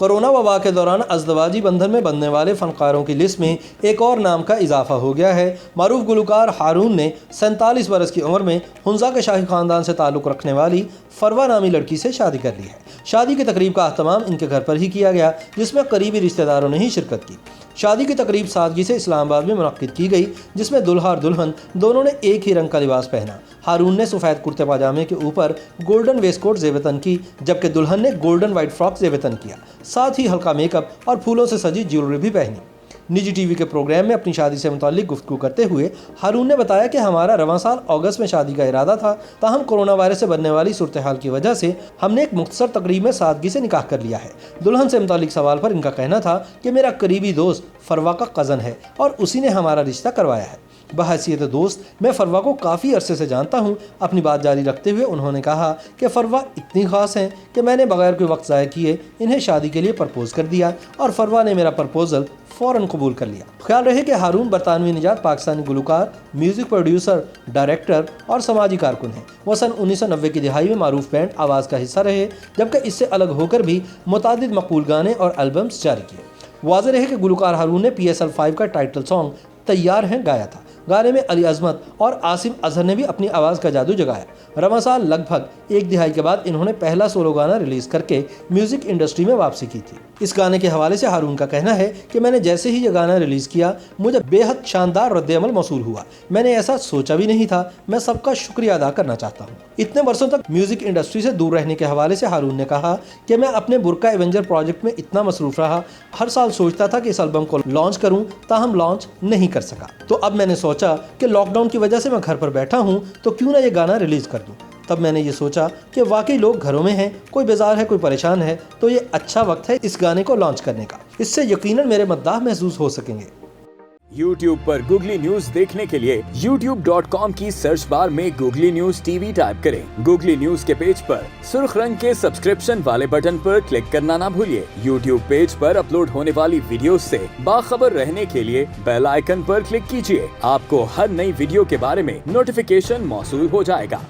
Corona वबा के दौरान अज़दवाजी बंधन में बंधने वाले फनकारों की लिस्ट में एक और नाम का इजाफा हो गया है। मारूफ गुलकार हारून ने 47 बरस की उम्र में हुंजा के शाही खानदान से ताल्लुक़ रखने वाली फरवा नामी लड़की से शादी कर ली है। शादी की तकरीब का अहतमाम इनके घर पर ही किया गया, जिसमें करीबी रिश्तेदारों ने ही शिरकत की। शादी की तकरीब सादगी से इस्लामाबाद में मुनक्किद की गई, जिसमें दुल्हा और दुल्हन दोनों ने एक ही रंग का लिबास पहना। हारून ने सफ़ेद कुर्ते पाजामे के ऊपर गोल्डन वेस्टकोट ज़ेबतन की, जबकि दुल्हन ने गोल्डन वाइट फ्रॉक ज़ेबतन किया। साथ ही हल्का मेकअप और फूलों से सजी ज्वेलरी भी पहनी। निजी टीवी के प्रोग्राम में अपनी शादी से मुताल्लिक गुफ्तगू करते हुए हारून ने बताया कि हमारा रवां साल अगस्त में शादी का इरादा था, ताहम कोरोना वायरस से बनने वाली सूरत हाल की वजह से हमने एक मुख्तसर तकरीब में सादगी से निकाह कर लिया है। दुल्हन से मुताल्लिक सवाल पर इनका कहना था कि मेरा करीबी दोस्त फरवा का कज़न है और उसी ने हमारा रिश्ता करवाया है। बहैसियत दोस्त मैं फरवा को काफ़ी अरसे से जानता हूँ। अपनी बात जारी रखते हुए उन्होंने कहा कि फरवा इतनी ख़ास हैं कि मैंने बगैर कोई वक्त ज़ाया किए इन्हें शादी के लिए प्रपोज़ कर दिया और फरवा ने मेरा प्रपोज़ल फ़ौरन कबूल कर लिया। ख्याल रहे कि हारून बरतानवी निजात पाकिस्तानी गुलकार, म्यूज़िक प्रोड्यूसर, डायरेक्टर और समाजी कारकुन हैं। वह सन 1990 की दिहाई में मारूफ बैंड आवाज़ का हिस्सा रहे, जबकि इससे अलग होकर भी मुतादिद मकबूल गाने और एल्बम्स जारी किए। वाज़ेह रहे कि गुलकार हारून ने PSL 5 का टाइटल सॉन्ग तैयार हैं गाया था। गाने में अली अज़मत और आसिम अजहर ने भी अपनी आवाज़ का जादू जगाया। रवां साल लगभग एक दिहाई के बाद इन्होंने पहला सोलो गाना रिलीज़ करके म्यूज़िक इंडस्ट्री में वापसी की थी। इस गाने के हवाले से हारून का कहना है कि मैंने जैसे ही ये गाना रिलीज़ किया मुझे बेहद शानदार रद्द-ए-अमल मौसूल हुआ। मैंने ऐसा सोचा भी नहीं था। मैं सबका शुक्रिया अदा करना चाहता हूँ। इतने वर्षों तक म्यूज़िक इंडस्ट्री से दूर रहने के हवाले से हारून ने कहा कि मैं अपने बुर्का एवेंजर प्रोजेक्ट में इतना मसरूफ़ रहा, हर साल सोचता था कि इस एल्बम को लॉन्च करूँ, ताहम लॉन्च नहीं कर सका। तो अब मैंने सोचा कि लॉकडाउन की वजह से मैं घर पर बैठा हूँ, तो क्यों ना ये गाना रिलीज़ कर दूँ। तब मैंने ये सोचा कि वाकई लोग घरों में हैं, कोई बेजार है, कोई परेशान है, तो ये अच्छा वक्त है इस गाने को लॉन्च करने का। इससे यकीनन मेरे मद्दाह महसूस हो सकेंगे। YouTube पर गूगली न्यूज देखने के लिए youtube.com की सर्च बार में गूगली न्यूज TV टाइप करें। गूगली न्यूज के पेज पर सुर्ख रंग के सब्सक्रिप्शन वाले बटन पर क्लिक करना ना भूलिए। YouTube पेज पर अपलोड होने वाली वीडियोस से बाखबर रहने के लिए बेल आइकन पर क्लिक कीजिए। आपको हर नई वीडियो के बारे में नोटिफिकेशन मौसूल हो जाएगा।